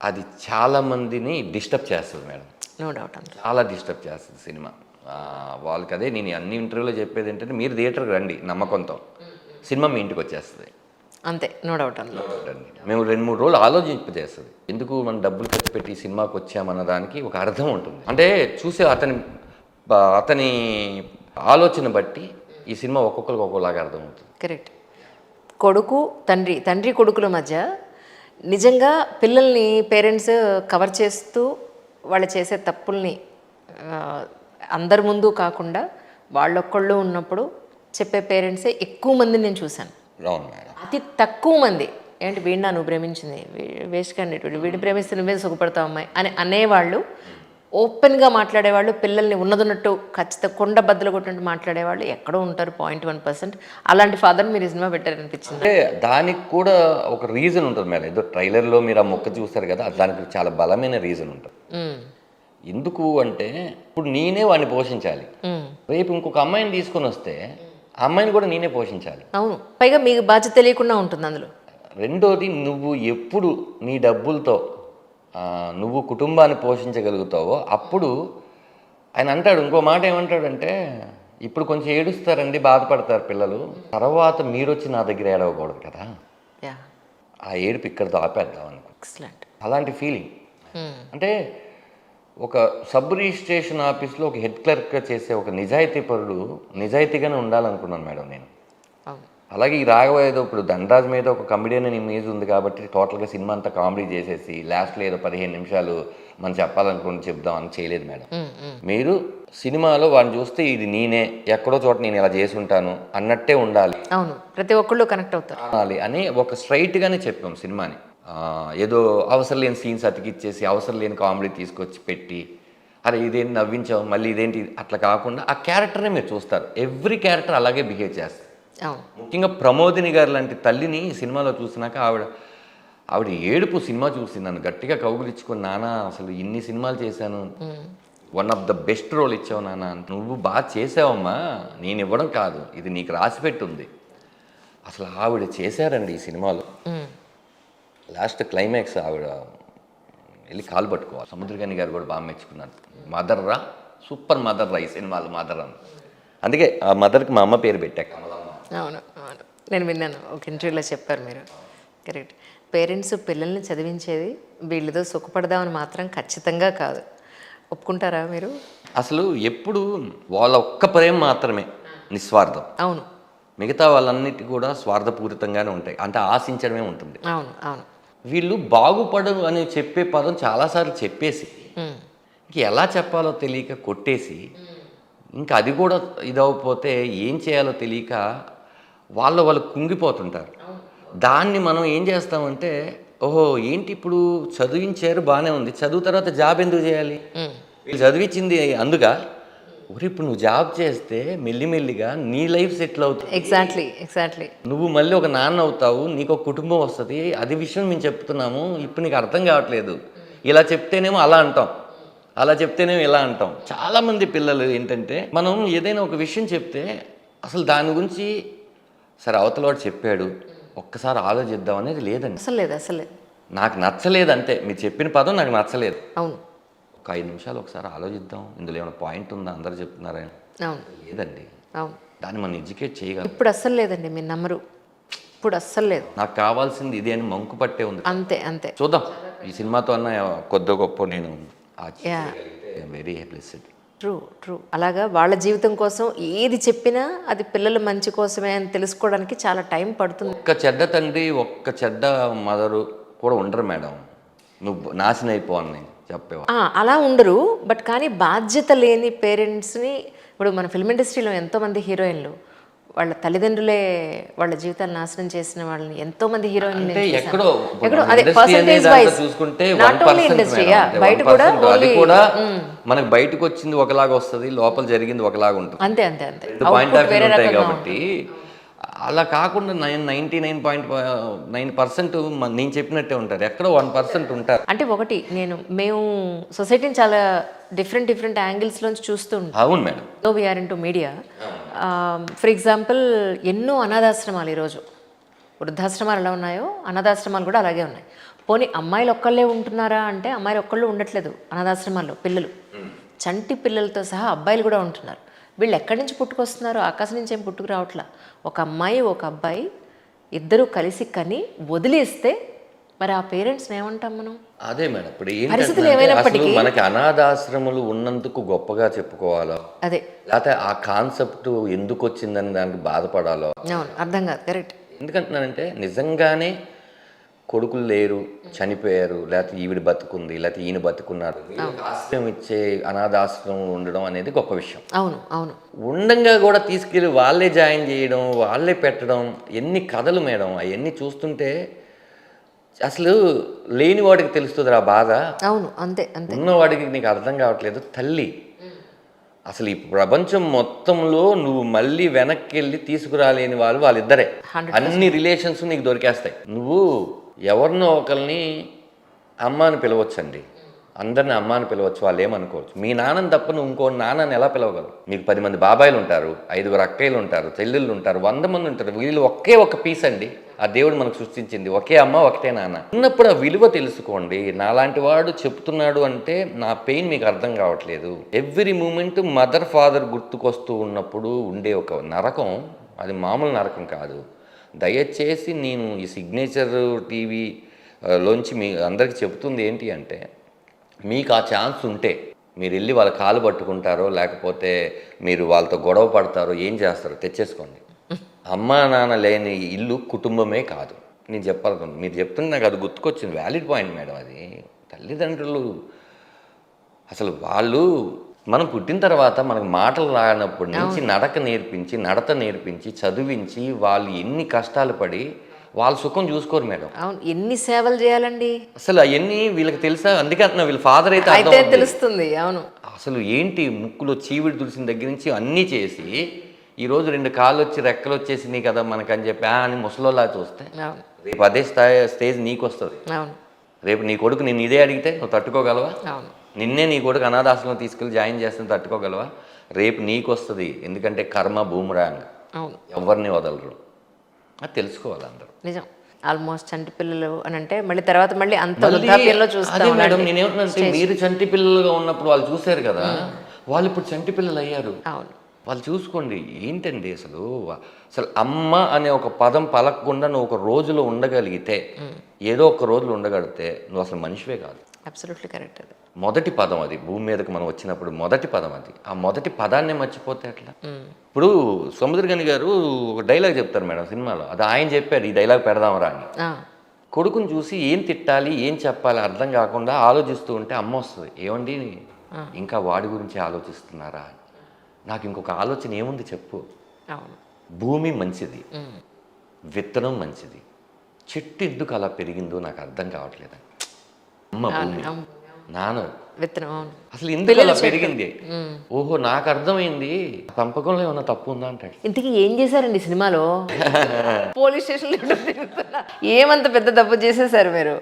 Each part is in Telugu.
అది చాలా మందిని డిస్టర్బ్ చేస్తుంది మేడం. నో డౌట్ అంత. చాలా డిస్టర్బ్ చేస్తుంది సినిమా. వాళ్ళకి అదే నేను అన్ని ఇంటర్వ్యూలో చెప్పేది ఏంటంటే, మీరు థియేటర్కి రండి నమ్మకంతో, సినిమా మీ ఇంటికి వచ్చేస్తుంది. అంతే, నో డౌట్ అందులో. మేము 2-3 రోజులు ఆలోచింపజేస్తుంది. ఎందుకు మనం డబ్బులు ఖర్చు పెట్టి ఈ సినిమాకి వచ్చామన్న దానికి ఒక అర్థం ఉంటుంది. అంటే చూసే అతని ఆలోచన బట్టి ఈ సినిమా ఒక్కొక్కరికి ఒక్కొక్కలాగా అర్థమవుతుంది. కరెక్ట్. కొడుకు తండ్రి కొడుకుల మధ్య నిజంగా పిల్లల్ని పేరెంట్స్ కవర్ చేస్తూ వాళ్ళు చేసే తప్పుల్ని అందరి ముందు కాకుండా వాళ్ళొక్కళ్ళు ఉన్నప్పుడు చెప్పే పేరెంట్సే ఎక్కువ మందిని నేను చూశాను. అవును మేడం. అతి తక్కువ మంది ఏంటి వీడినా నువ్వు ప్రేమించింది వేస్ట్ క్యాండిడేట్, వీడిని ప్రేమిస్తే నువ్వే సుఖపడతావు అమ్మాయి అని అనేవాళ్ళు, ఓపెన్గా మాట్లాడేవాళ్ళు, పిల్లల్ని ఉన్నదున్నట్టు ఖచ్చితంగా కొండ బద్దలు కొట్టినట్టు మాట్లాడేవాళ్ళు ఎక్కడో ఉంటారు 0.1%. అలాంటి ఫాదర్ మీరు సినిమా పెట్టారనిపించింది. అంటే దానికి కూడా ఒక రీజన్ ఉంటుంది మేడం. ఏదో ట్రైలర్లో మీరు ఆ మొక్క చూస్తారు కదా, దానికి చాలా బలమైన రీజన్ ఉంటుంది. ఎందుకు అంటే, ఇప్పుడు నేనే వాడిని పోషించాలి, రేపు ఇంకొక అమ్మాయిని తీసుకొని వస్తే ఆ అమ్మాయిని కూడా నేనే పోషించాలి. అవును, పైగా మీకు బాధ్యత తెలియకుండా ఉంటుంది అందులో. రెండోది, నువ్వు ఎప్పుడు నీ డబ్బులతో నువ్వు కుటుంబాన్ని పోషించగలుగుతావో అప్పుడు ఆయన అంటాడు, ఇంకో మాట ఏమంటాడంటే, ఇప్పుడు కొంచెం ఏడుస్తారండి, బాధపడతారు పిల్లలు, తర్వాత మీరు వచ్చి నా దగ్గర ఏడవకూడదు కదా, ఆ ఏడుపు ఇక్కడితో ఆపేద్దాం అనుకో. ఎక్సలెంట్. అలాంటి ఫీలింగ్. అంటే ఒక సబ్ రిజిస్ట్రేషన్ ఆఫీస్లో ఒక హెడ్ క్లర్క్గా చేసే ఒక నిజాయితీ పరుడు నిజాయితీగానే ఉండాలనుకున్నాను మేడం నేను. అలాగే ఈ రాఘవ ఏదో ఇప్పుడు ధనరాజ్ మీద ఒక కమెడియన్ ఇమేజ్ ఉంది కాబట్టి టోటల్గా సినిమా అంతా కామెడీ చేసేసి లాస్ట్లో ఏదో 15 నిమిషాలు మనం చెప్పాలనుకుని చెప్దాం అని చేయలేదు మేడం. మీరు సినిమాలో వాడిని చూస్తే ఇది నేనే, ఎక్కడో చోట నేను ఇలా చేసి ఉంటాను అన్నట్టే ఉండాలి. అవును, ప్రతి ఒక్కళ్ళు కనెక్ట్ అవుతారు అని ఒక స్ట్రైట్గానే చెప్పాం సినిమాని. ఏదో అవసరం లేని సీన్స్ అతికిచ్చేసి అవసరం లేని కామెడీ తీసుకొచ్చి పెట్టి, అరే ఇదేంటి నవ్వించావు మళ్ళీ ఇదేంటి, అట్లా కాకుండా ఆ క్యారెక్టర్నే మీరు చూస్తారు. ఎవ్రీ క్యారెక్టర్ అలాగే బిహేవ్ చేస్తారు. ముఖ్యంగా ప్రమోదిని గారు లాంటి తల్లిని సినిమాలో చూసినాక ఆవిడ ఏడుపు సినిమా చూసి నన్ను గట్టిగా కౌగులించుకొని, నాన్న అసలు ఇన్ని సినిమాలు చేశాను, one of the best role ఇచ్చావు నాన్న, నువ్వు బాగా చేసావమ్మా, నేను ఇవ్వడం కాదు, ఇది నీకు రాసి పెట్టుంది. అసలు ఆవిడ చేశారండి ఈ సినిమాలో. లాస్ట్ క్లైమాక్స్ ఆవిడ వెళ్ళి కాలు పట్టుకోవాలి. సముద్రకని గారు కూడా బాగా మెచ్చుకున్నారు. మదర్ రా, సూపర్ మదర్ రా ఈ సినిమాలో మదర్ అని. అందుకే ఆ మదర్కి మా అమ్మ పేరు పెట్టాక. అవును అవును, నేను విన్నాను, ఒక ఇంటర్వ్యూలో చెప్పారు మీరు. కరెక్ట్. పేరెంట్స్ పిల్లల్ని చదివించేది వీళ్ళతో సుఖపడదామని మాత్రం ఖచ్చితంగా కాదు. ఒప్పుకుంటారా మీరు? అసలు ఎప్పుడు వాళ్ళ ఒక్క ప్రేమ మాత్రమే నిస్వార్థం. అవును, మిగతా వాళ్ళన్నిటి కూడా స్వార్థపూరితంగానే ఉంటాయి, అంటే ఆశించడమే ఉంటుంది. అవును అవును. వీళ్ళు బాగుపడరు అని చెప్పే పదం చాలాసార్లు చెప్పేసి ఇంక ఎలా చెప్పాలో తెలియక కొట్టేసి, ఇంకా అది కూడా ఇదవకపోతే ఏం చేయాలో తెలియక వాళ్ళు కుంగిపోతుంటారు. దాన్ని మనం ఏం చేస్తామంటే, ఓహో ఏంటి ఇప్పుడు చదివించారు బాగానే ఉంది, చదువు తర్వాత జాబ్ ఎందుకు చేయాలి, వీళ్ళు చదివించింది అందుగా, ఇప్పుడు నువ్వు జాబ్ చేస్తే మెల్లిమెల్లిగా నీ లైఫ్ సెటిల్ అవుతుంది. ఎగ్జాక్ట్లీ. నువ్వు మళ్ళీ ఒక నాన్న అవుతావు, నీకు ఒక కుటుంబం వస్తుంది. అది విషయం మేము చెప్తున్నాము, ఇప్పుడు నీకు అర్థం కావట్లేదు. ఇలా చెప్తేనేమో అలా అంటాం, అలా చెప్తేనేమో ఇలా అంటాం. చాలామంది పిల్లలు ఏంటంటే, మనం ఏదైనా ఒక విషయం చెప్తే అసలు దాని గురించి సరే అవతల వాడు చెప్పాడు ఒక్కసారి ఆలోచిద్దాం అనేది లేదండి. అసలు లేదు. నాకు నచ్చలేదు అంతే, మీరు చెప్పిన పదం నాకు నచ్చలేదు. అవును, ఒక 5 నిమిషాలు ఒకసారి ఆలోచిద్దాం, ఇందులో ఏమైనా పాయింట్ ఉందా, అందరూ చెప్తున్నారా, లేదండి. అవును, దాన్ని మనం ఎడ్యుకేట్ చేయగలం. ఇప్పుడు అస్సలు లేదండి, మీరు నమ్మరు, ఇప్పుడు అస్సలు లేదు. నాకు కావాల్సింది ఇది అని మంకు పట్టే ఉంది. అంతే. చూద్దాం, ఈ సినిమాతో అన్న కొద్ది గొప్ప నేను వెరీ బ్లెస్డ్. ట్రూ. అలాగా వాళ్ళ జీవితం కోసం ఏది చెప్పినా అది పిల్లల మంచి కోసమే అని తెలుసుకోవడానికి చాలా టైం పడుతుంది. ఒక్క చెడ్డ తండ్రి, ఒక్క చెడ్డ మదరు కూడా ఉండరు మేడం. నువ్వు నాశనం అయిపోవాలి చెప్పేవా, అలా ఉండరు. బట్ కానీ బాధ్యత లేని పేరెంట్స్ని, ఇప్పుడు మన ఫిల్మ్ ఇండస్ట్రీలో ఎంతోమంది హీరోయిన్లు వాళ్ళ తల్లిదండ్రులే వాళ్ళ జీవితాలు నాశనం చేసిన వాళ్ళని ఎంతోమంది హీరోయిన్లు ఎక్కడో అదే పర్సంటేజ్ వైస్ చూసుకుంటే నాట్ ఓన్లీ ఇండస్ట్రీ, బయట కూడా అది కూడా మనకు బయటకు వచ్చింది ఒకలాగా వస్తుంది, లోపల జరిగింది ఒకలాగా ఉంటుంది. అంతే. పాయింట్ ఆఫ్ వ్యూ ఉంటాయి కాబట్టి అలా కాకుండా 99.9% నేను చెప్పినట్టే ఉంటారు, ఎక్కడో 1% ఉంటారు. అంటే ఒకటి మేము సొసైటీని చాలా డిఫరెంట్ యాంగిల్స్లోంచి చూస్తూ ఉంటాం. అవును madam. So we're into media. For example ఎన్నో అనాథాశ్రమాలు ఈరోజు, వృద్ధాశ్రమాలు ఎలా ఉన్నాయో అనాథాశ్రమాలు కూడా అలాగే ఉన్నాయి. పోనీ అమ్మాయిలు ఒక్కళ్ళే ఉంటున్నారా అంటే అమ్మాయిలు ఒక్కళ్ళు ఉండట్లేదు అనాథాశ్రమాల్లో పిల్లలు, చంటి పిల్లలతో సహా అబ్బాయిలు కూడా ఉంటున్నారు. వీళ్ళు ఎక్కడి నుంచి పుట్టుకొస్తున్నారు? ఆకాశం నుంచి ఏం పుట్టుకు రావట్లా. ఒక అమ్మాయి ఒక అబ్బాయి ఇద్దరూ కలిసి కని వదిలేస్తే మరి ఆ పేరెంట్స్ని ఏమంటాం మనం? అదే మేడం, ఇప్పుడు పరిస్థితులు ఏంటంటే ఏమైనప్పటికీ అసలు మనకి అనాథాశ్రములు ఉన్నందుకు గొప్పగా చెప్పుకోవాలో, అదే లేకపోతే ఆ కాన్సెప్ట్ ఎందుకు వచ్చిందని దానికి బాధపడాలో. అవును, అర్థం కాదు. కరెక్ట్. ఎందుకంటున్నానంటే నిజంగానే కొడుకులు లేరు, చనిపోయారు, లేకపోతే ఈవిడ బతుకుంది, లేకపోతే ఈయన బతుకున్నారు, వీళ్ళకి ఆశ్రయం ఇచ్చే అనాథాశ్రమం ఉండడం అనేది గొప్ప విషయం. అవును అవును. ఉండంగా కూడా తీసుకెళ్ళి వాళ్ళే జాయిన్ చేయడం, వాళ్ళే పెట్టడం, ఎన్ని కథలు మేడం. అవన్నీ చూస్తుంటే అసలు లేని వాడికి తెలుస్తుంది ఆ బాధ, అవును, అంతే అంతే. ఉన్నవాడికి నీకు అర్థం కావట్లేదు. తల్లి అసలు ఈ ప్రపంచం మొత్తంలో నువ్వు మళ్ళీ వెనక్కి వెళ్ళి తీసుకురాలేని వాళ్ళిద్దరే. 100%. అన్ని రిలేషన్స్ నీకు దొరికేస్తాయి. నువ్వు ఎవరినో ఒకరిని అమ్మ అని పిలవచ్చండి, అందరిని అమ్మ అని పిలవచ్చు, వాళ్ళు ఏమనుకోవచ్చు. మీ నాన్నని తప్ప నువ్వు ఇంకో నాన్నని ఎలా పిలవగలవు? మీకు 10 మంది బాబాయిలు ఉంటారు, 5 అక్కయ్యలు ఉంటారు, చెల్లెళ్ళు ఉంటారు, 100 మంది ఉంటారు. వీళ్ళు ఒకే ఒక పీస్ అండి. ఆ దేవుడు మనకు సృష్టించింది ఒకే అమ్మ ఒకటే నాన్న. ఉన్నప్పుడు ఆ విలువ తెలుసుకోండి. నాలాంటి వాడు చెప్తున్నాడు అంటే నా పెయిన్ మీకు అర్థం కావట్లేదు. ఎవ్రీ మూమెంట్ మదర్ ఫాదర్ గుర్తుకొస్తూ ఉన్నప్పుడు ఉండే ఒక నరకం, అది మామూలు నరకం కాదు. దయచేసి నేను ఈ సిగ్నేచర్ టీవీ లోంచి మీ అందరికీ చెప్తుంది ఏంటి అంటే, మీకు ఆ ఛాన్స్ ఉంటే మీరు వెళ్ళి వాళ్ళ కాలు పట్టుకుంటారో, లేకపోతే మీరు వాళ్ళతో గొడవ పడతారో, ఏం చేస్తారో తెచ్చేసుకోండి. అమ్మా నాన్న లేని ఇల్లు కుటుంబమే కాదు. నేను చెప్పాలనుకున్నాను, మీరు చెప్తుంటే నాకు అది గుర్తుకొచ్చింది. వ్యాలిడ్ పాయింట్ మేడం అది. తల్లిదండ్రులు అసలు వాళ్ళు మనం పుట్టిన తర్వాత మనకు మాటలు రానప్పటి నుంచి నడత నేర్పించి చదివించి వాళ్ళు ఎన్ని కష్టాలు పడి వాళ్ళ సుఖం చూసుకోరు మేడం. అవును, ఎన్ని సేవలు చేయాలండి అసలు అవన్నీ వీళ్ళకి తెలుసా? అందుకే అంటున్నా, వీళ్ళ ఫాదర్ అయితే అయితే తెలుస్తుంది. అవును, అసలు ఏంటి ముక్కులో చీవిడి తులసిన దగ్గర నుంచి అన్నీ చేసి ఈరోజు 2 కాళ్ళు వచ్చి రెక్కలు వచ్చేసినాయి కదా మనకని చెప్పి అని ముసలోలా చూస్తే అవును రేపు అదే స్టేజ్ నీకు వస్తుంది. అవును రేపు నీ కొడుకు నిన్ను ఇదే అడిగితే నువ్వు తట్టుకోగలవా? అవును. నిన్నే నీ కొడుకు అనాథాశ్రమం తీసుకెళ్ళి జాయిన్ చేస్తే తట్టుకోగలవా? రేపు నీకు వస్తుంది. ఎందుకంటే కర్మ బూమరాంగ్, అవును, ఎవరిని వదలరు. అది తెలుసుకోవాలి అందరూ. నిజం. ఆల్మోస్ట్ చంటి పిల్లలు అని అంటే మళ్ళీ తర్వాత మళ్ళీ అంత వృద్ధాప్యంలో అదే చూస్తాం. మేడం, నేనేమంటున్నానంటే మీరు చంటి పిల్లలుగా ఉన్నప్పుడు వాళ్ళు చూశారు కదా, వాళ్ళు ఇప్పుడు చంటి పిల్లలు అయ్యారు. అవును, వాళ్ళు చూసుకోండి. ఏంటండి అసలు అమ్మ అనే ఒక పదం పలకకుండా నువ్వు ఒక రోజులో ఉండగలిగితే, ఏదో ఒక రోజులో ఉండగలిగితే నువ్వు అసలు మనిషివే కాదు. Absolutely correct. అది మొదటి పదం, అది భూమి మీదకి మనం వచ్చినప్పుడు మొదటి పదం అది. ఆ మొదటి పదాన్నే మర్చిపోతే ఎట్లా? ఇప్పుడు సముద్రగని గారు ఒక డైలాగ్ చెప్తారు మేడం సినిమాలో, అది ఆయన చెప్పారు, ఈ డైలాగ్ పెడదామరా అని. కొడుకుని చూసి ఏం తిట్టాలి ఏం చెప్పాలి అర్థం కాకుండా ఆలోచిస్తూ ఉంటే అమ్మ వస్తుంది, ఏమండి ఇంకా వాడి గురించి ఆలోచిస్తున్నారా? నాకు ఇంకొక ఆలోచన ఏముంది చెప్పు. భూమి మంచిది, విత్తనం మంచిది, చెట్టు ఎందుకు అలా పెరిగిందో నాకు అర్థం కావట్లేదు. అమ్మ భూమి, నాన్న విత్తనం, అసలు ఎందుకు అలా పెరిగింది? ఓహో నాకు అర్థమైంది, పెంపకంలో ఏమన్నా తప్పు ఉందా అంటాడు. ఇంతకీ ఏం చేశారండి సినిమాలో? పోలీస్ స్టేషన్లో ఏమంత పెద్ద తప్పు చేసేసారు మీరు?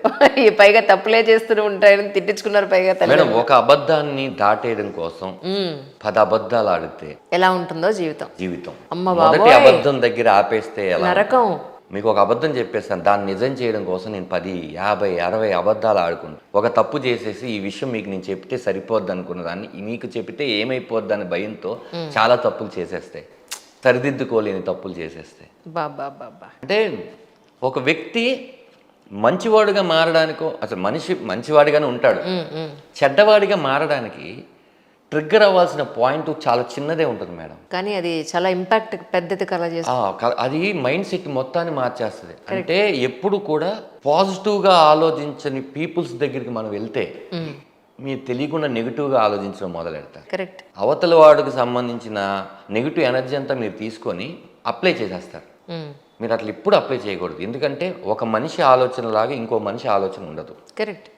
పైగా తప్పులే చేస్తూ ఉంటాయని తిట్టించుకున్నారు. పైగా మేడం ఒక అబద్ధాన్ని దాటేయడం కోసం 10 అబద్ధాలు ఆడితే ఎలా ఉంటుందో జీవితం. మొదటి అబద్ధం దగ్గర ఆపేస్తే ఎలా? నరకం. మీకు ఒక అబద్ధం చెప్పేస్తాను, దాన్ని నిజం చేయడం కోసం నేను 10, 50, 60 అబద్ధాలు ఆడుకుంటాను. ఒక తప్పు చేసేసి ఈ విషయం మీకు నేను చెప్తే సరిపోద్ది అనుకున్న దాన్ని మీకు చెప్తే ఏమైపోద్ది అని భయంతో చాలా తప్పులు చేసేస్తాయి, సరిదిద్దుకోలేని తప్పులు చేసేస్తాయి. అంటే ఒక వ్యక్తి మంచివాడుగా మారడానికో, అసలు మనిషి మంచివాడిగానే ఉంటాడు, చెడ్డవాడిగా మారడానికి ట్రిగ్గర్ అవ్వాల్సిన పాయింట్ చాలా చిన్నదే ఉంటుంది మేడం, కానీ అది చాలా ఇంపాక్ట్ పెద్దది కల చేస్తుంది. అది మైండ్ సెట్ మొత్తాన్ని మార్చేస్తుంది. అంటే ఎప్పుడు కూడా పాజిటివ్గా ఆలోచించని పీపుల్స్ దగ్గరికి మనం వెళ్తే మీరు తెలియకుండా నెగిటివ్గా ఆలోచించడం మొదలెడతారు. కరెక్ట్. అవతల వాడికి సంబంధించిన నెగిటివ్ ఎనర్జీ అంతా మీరు తీసుకొని అప్లై చేసేస్తారు. మీరు అట్లా ఎప్పుడు అప్లై చేయకూడదు. ఎందుకంటే ఒక మనిషి ఆలోచన లాగా ఇంకో మనిషి ఆలోచన ఉండదు. కరెక్ట్.